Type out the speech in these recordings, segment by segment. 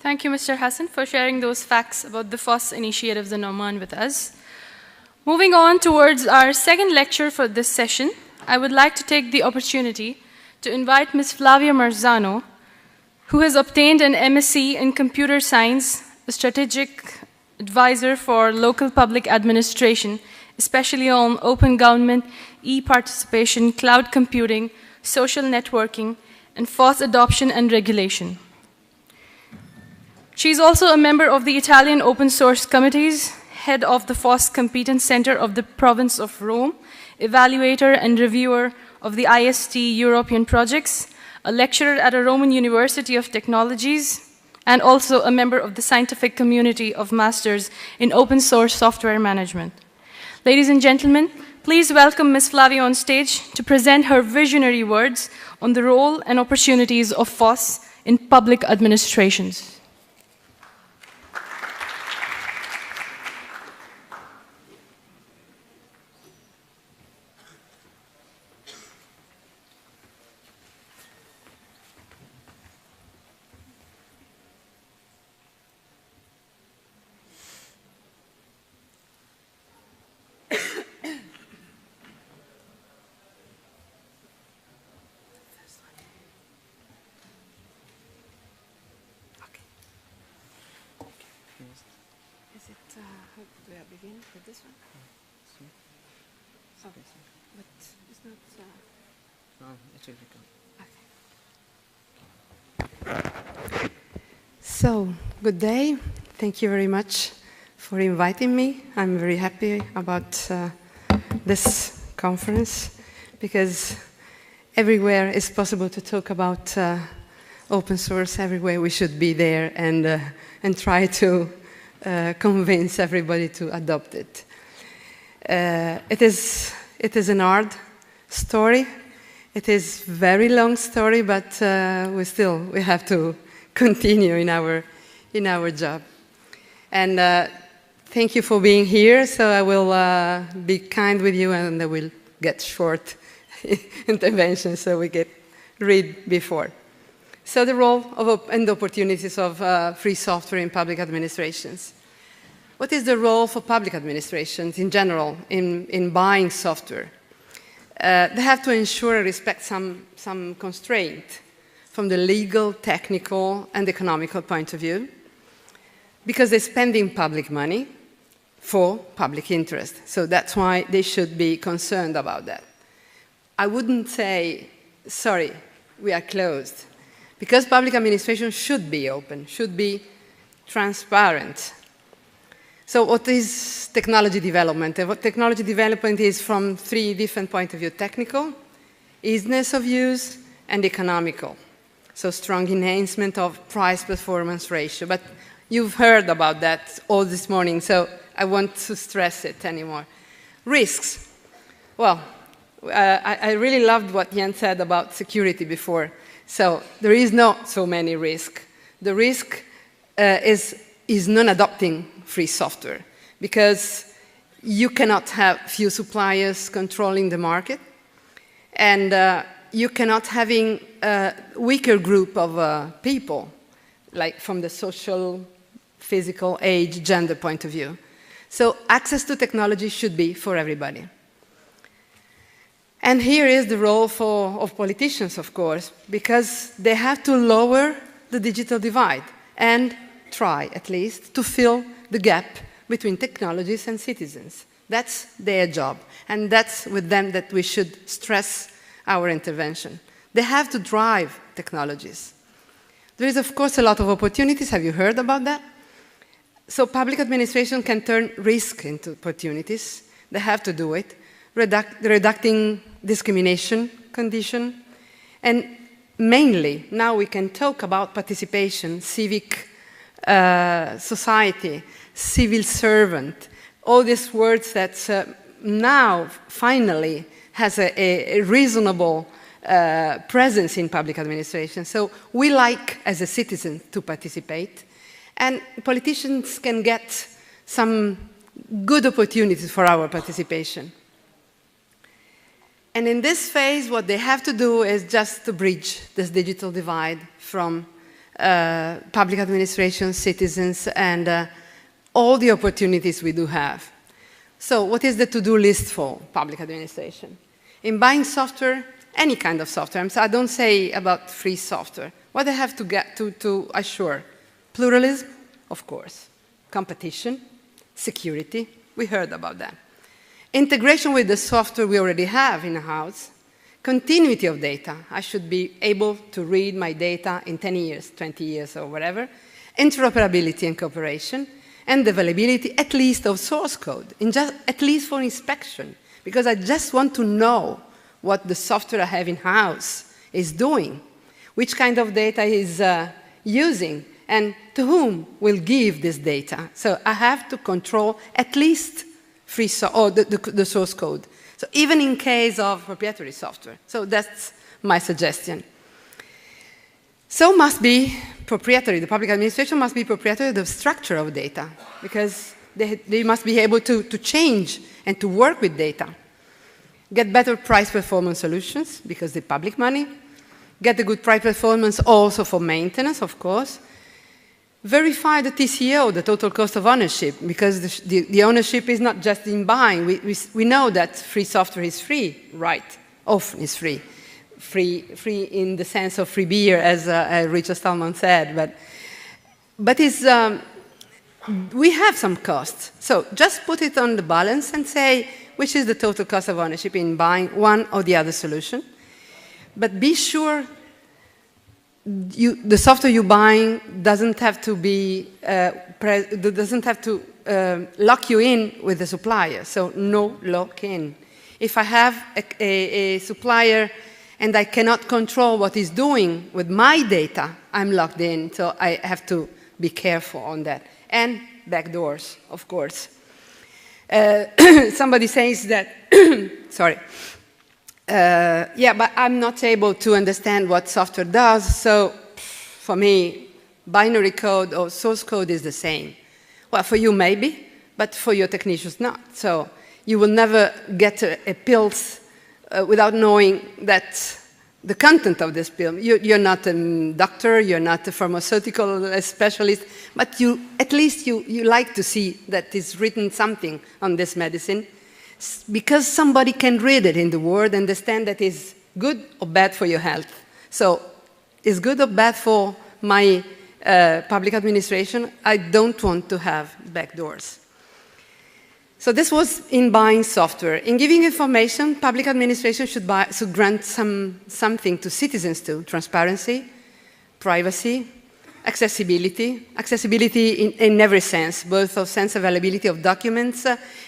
Thank you, Mr. Hassan, for sharing those facts about the FOSS initiatives in Oman with us. Moving on towards our second lecture for this session, I would like to take the opportunity to invite Ms. Flavia Marzano, who has obtained an MSc in Computer Science, a strategic advisor for local public administration, especially on open government, eParticipation, cloud computing, social networking, and FOSS adoption and regulation. She is also a member of the Italian Open Source Committees, head of the FOSS Competence Center of the Province of Rome, evaluator and reviewer of the IST European Projects, a lecturer at a Roman University of Technologies, and also a member of the scientific community of masters in Open Source Software Management. Ladies and gentlemen, please welcome Ms. Flavia on stage to present her visionary words on the role and opportunities of FOSS in public administrations. So, good day. Thank you very much for inviting me. I'm very happy about this conference because everywhere it's possible to talk about open source. Everywhere we should be there and try to convince everybody to adopt it. It is an hard story. It is a very long story, but we have to continue in our job. And thank you for being here. So I will be kind with you, and I will get short intervention so we get read before. So the role of and the opportunities of free software in public administrations. What is the role for public administrations in general in buying software? They have to ensure and respect some constraint from the legal, technical, and economical point of view, because they're spending public money for public interest. So that's why they should be concerned about that. I wouldn't say, sorry, we are closed, because public administration should be open, should be transparent. So what is technology development? What technology development is from three different points of view: technical, easiness of use, and economical. So strong enhancement of price-performance ratio. But you've heard about that all this morning, so I won't stress it anymore. Risks. Well, I really loved what Jan said about security before. So there is not so many risks. The risk is non-adopting free software, because you cannot have few suppliers controlling the market, and you cannot having a weaker group of people, like from the social, physical, age, gender point of view. So access to technology should be for everybody. And here is the role of politicians, of course, because they have to lower the digital divide and try, at least, to fill the gap between technologies and citizens. That's their job, and that's with them that we should stress our intervention. They have to drive technologies. There is, of course, a lot of opportunities. Have you heard about that? So public administration can turn risk into opportunities. They have to do it, reducing discrimination condition. And mainly, now we can talk about participation, civic society, civil servant, all these words that now, finally, has a reasonable presence in public administration. So we like, as a citizen, to participate. And politicians can get some good opportunities for our participation. And in this phase, what they have to do is just to bridge this digital divide from public administration, citizens, and all the opportunities we do have. So what is the to-do list for public administration? In buying software, any kind of software, I don't say about free software, what they have to get to assure? Pluralism, of course. Competition, security, we heard about that. Integration with the software we already have in-house. Continuity of data. I should be able to read my data in 10 years, 20 years, or whatever. Interoperability and cooperation. And the availability, at least, of source code, at least for inspection. Because I just want to know what the software I have in-house is doing, which kind of data is using, and to whom will give this data. So I have to control at least the source code. So even in case of proprietary software. So that's my suggestion. So must be proprietary. The public administration must be proprietary of the structure of data, because they must be able to change and to work with data. Get better price-performance solutions, because the public money. Get a good price performance also for maintenance, of course. Verify the TCO, the total cost of ownership, because the ownership is not just in buying. We know that free software is free, right? Often is free. Free in the sense of free beer, as Richard Stallman said, but we have some costs. So just put it on the balance and say, which is the total cost of ownership in buying one or the other solution. But be sure the software you're buying doesn't have to lock you in with the supplier. So no lock-in. If I have a supplier and I cannot control what he's doing with my data, I'm locked in. So I have to be careful on that. And backdoors, of course. Somebody says that, sorry. Yeah, but I'm not able to understand what software does, so for me, binary code or source code is the same. Well, for you maybe, but for your technicians not. So you will never get a pill without knowing that the content of this pill. You're not a doctor, you're not a pharmaceutical specialist, but at least you like to see that it's written something on this medicine, because somebody can read it in the Word and understand that it's good or bad for your health. So it's good or bad for my public administration. I don't want to have backdoors. So this was in buying software. In giving information, public administration should grant something to citizens too. Transparency, privacy, accessibility. Accessibility in every sense, both of sense availability of documents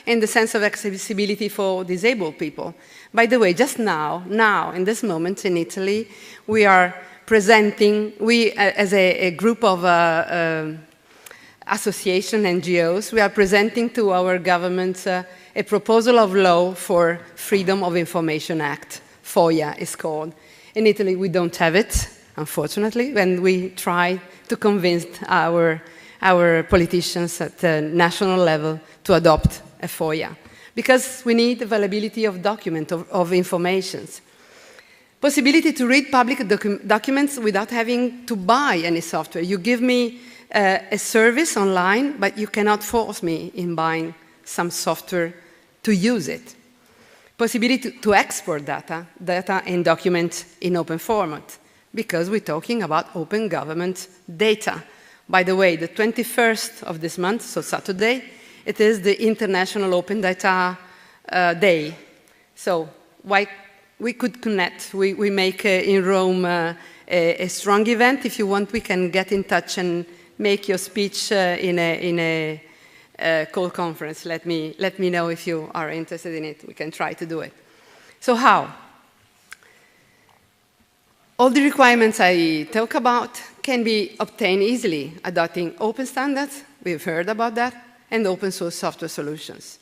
and the sense of accessibility for disabled people. By the way, just now, in this moment in Italy, we are presenting, as a group of association, NGOs, we are presenting to our government a proposal of law for Freedom of Information Act. FOIA is called. In Italy, we don't have it, unfortunately, and we try to convince our politicians at the national level to adopt a FOIA, because we need availability of of information. Possibility to read public documents without having to buy any software. You give me a service online, but you cannot force me in buying some software to use it. Possibility to export data and documents in open format, because we're talking about open government data. By the way, the 21st of this month, so Saturday, it is the International Open Data Day. So we could connect. We make in Rome a strong event. If you want, we can get in touch and make your speech in a call conference. Let me know if you are interested in it. We can try to do it. So how? All the requirements I talk about can be obtained easily, adopting open standards, we've heard about that, and open source software solutions.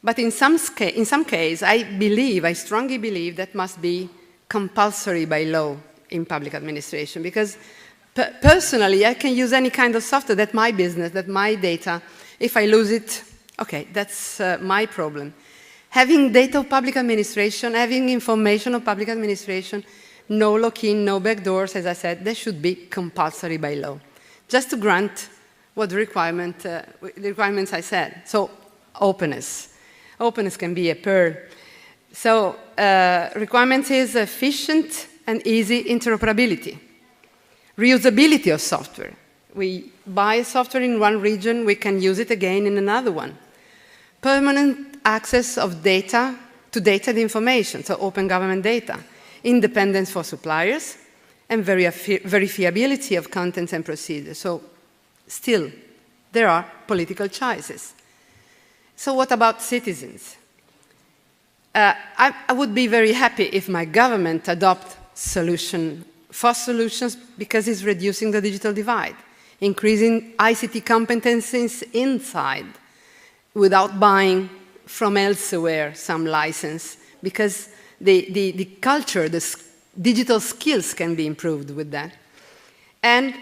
But in some case, I strongly believe that must be compulsory by law in public administration, because personally, I can use any kind of software. That's my business, that's my data. If I lose it, okay, that's my problem. Having data of public administration, having information of public administration no lock-in, no backdoors, as I said, they should be compulsory by law, just to grant what the requirements I said. So openness. Openness can be a pearl. So requirements is efficient and easy interoperability. Reusability of software. We buy software in one region, we can use it again in another one. Permanent access of data to data and information, so open government data. Independence for suppliers, and verifiability of contents and procedures. So still, there are political choices. So what about citizens? I would be very happy if my government adopt FOSS solutions, because it's reducing the digital divide, increasing ICT competencies inside without buying from elsewhere some license, because the culture, the digital skills can be improved with that. And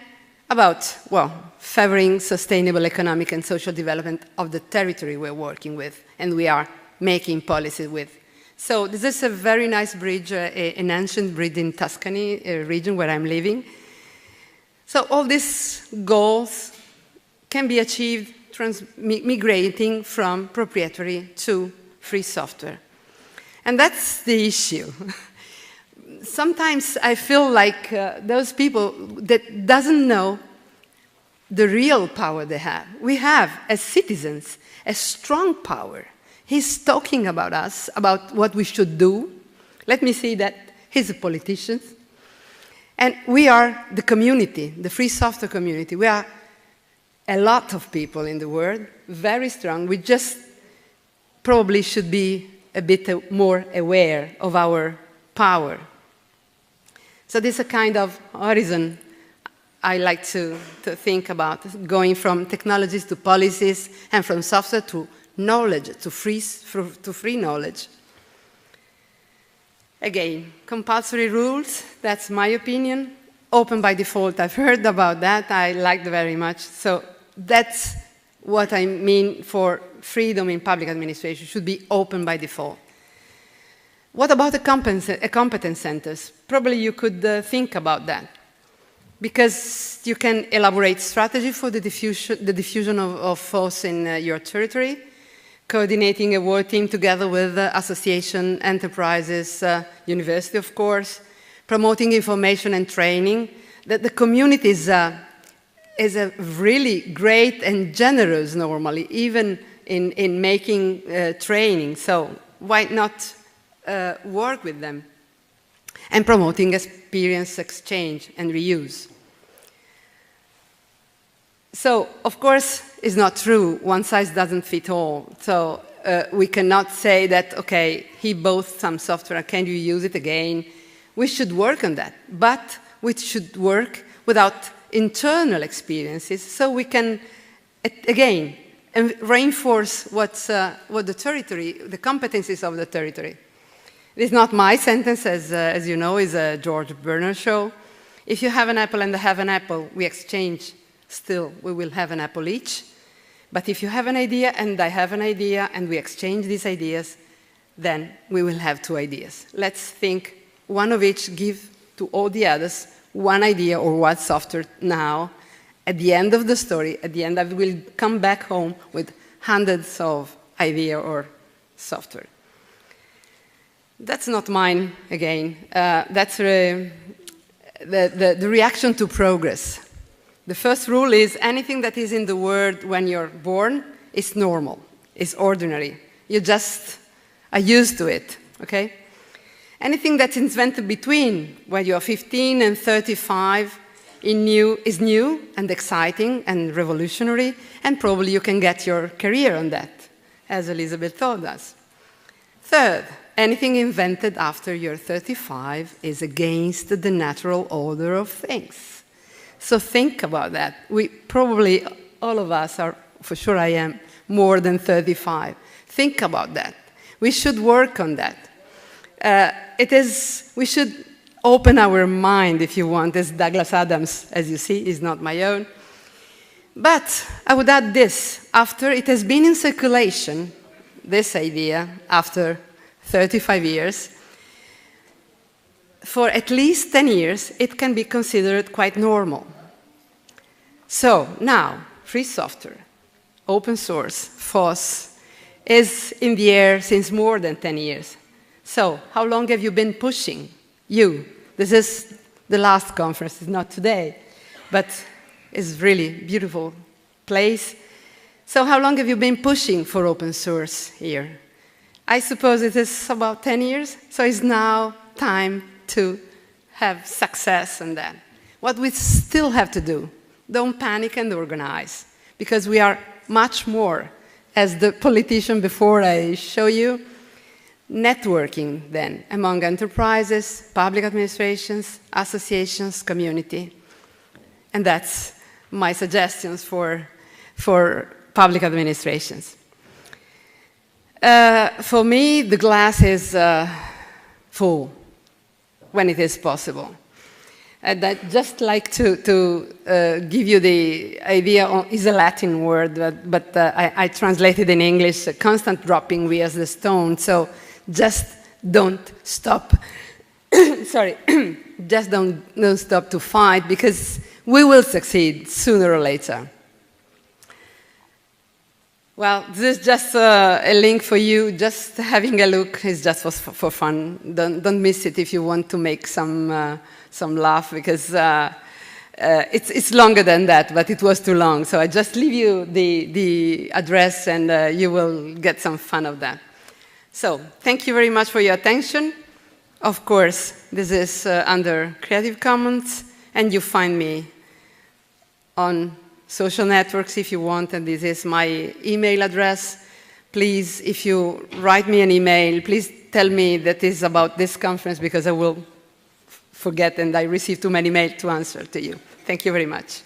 about, well, favoring sustainable economic and social development of the territory we're working with and we are making policies with. So this is a very nice bridge, an ancient bridge in Tuscany, a region where I'm living. So all these goals can be achieved migrating from proprietary to free software. And that's the issue. Sometimes I feel like those people that doesn't know the real power they have. We have, as citizens, a strong power. He's talking about us, about what we should do. Let me say that he's a politician. And we are the community, the free software community. We are a lot of people in the world, very strong. We just probably should be a bit more aware of our power. So this is a kind of horizon I like to think about, going from technologies to policies and from software to knowledge, to free knowledge. Again, compulsory rules, that's my opinion. Open by default, I've heard about that, I liked very much. So that's what I mean for freedom in public administration, should be open by default. What about the competence centers? Probably you could think about that, because you can elaborate strategy for the diffusion of FOSS in your territory, coordinating a work team together with association, enterprises, university, of course, promoting information and training. That the community is a really great and generous normally, even in making training. So why not work with them? And promoting experience exchange and reuse. So, of course, it's not true. One size doesn't fit all. So we cannot say that, okay, he bought some software, can you use it again? We should work on that. But we should work without internal experiences, so we can, again, reinforce what the territory, the competencies of the territory. It is not my sentence, as you know, it's a George Bernard show. If you have an apple and I have an apple, we exchange. Still, we will have an apple each. But if you have an idea and I have an idea and we exchange these ideas, then we will have two ideas. Let's think one of each, give to all the others one idea or one software now. At the end of the story, at the end, I will come back home with hundreds of ideas or software. That's not mine, again. That's the reaction to progress. The first rule is anything that is in the world when you're born is normal, is ordinary. You just are used to it, okay? Anything that's invented between when you're 15 and 35 is new and exciting and revolutionary, and probably you can get your career on that, as Elizabeth told us. Third, anything invented after you're 35 is against the natural order of things. So think about that. We probably, all of us are, for sure I am, more than 35. Think about that. We should work on that. We should open our mind, if you want, as Douglas Adams, as you see, is not my own. But I would add this. After it has been in circulation, this idea, after 35 years, for at least 10 years, it can be considered quite normal. So now, free software, open source, FOSS, is in the air since more than 10 years. So how long have you been pushing? You. This is the last conference, it's not today, but it's really beautiful place. So how long have you been pushing for open source here? I suppose it is about 10 years, so it's now time to have success in that. What we still have to do, don't panic and organize, because we are much more, as the politician before I show you, networking then among enterprises, public administrations, associations, community. And that's my suggestions for public administrations. For me, the glass is full when it is possible. And I'd just like to give you the idea, is a Latin word, but I translated in English, constant dropping we as the stone, so just don't stop, sorry, just don't stop to fight, because we will succeed sooner or later. Well, this is just a link for you, just having a look is just for fun. Don't miss it if you want to make some laugh, because it's longer than that, but it was too long. So I just leave you the address and you will get some fun of that. So thank you very much for your attention. Of course, this is under Creative Commons, and you find me on social networks if you want, and this is my email address. Please, if you write me an email, please tell me that is about this conference, because I will forget and I receive too many mails to answer to you. Thank you very much.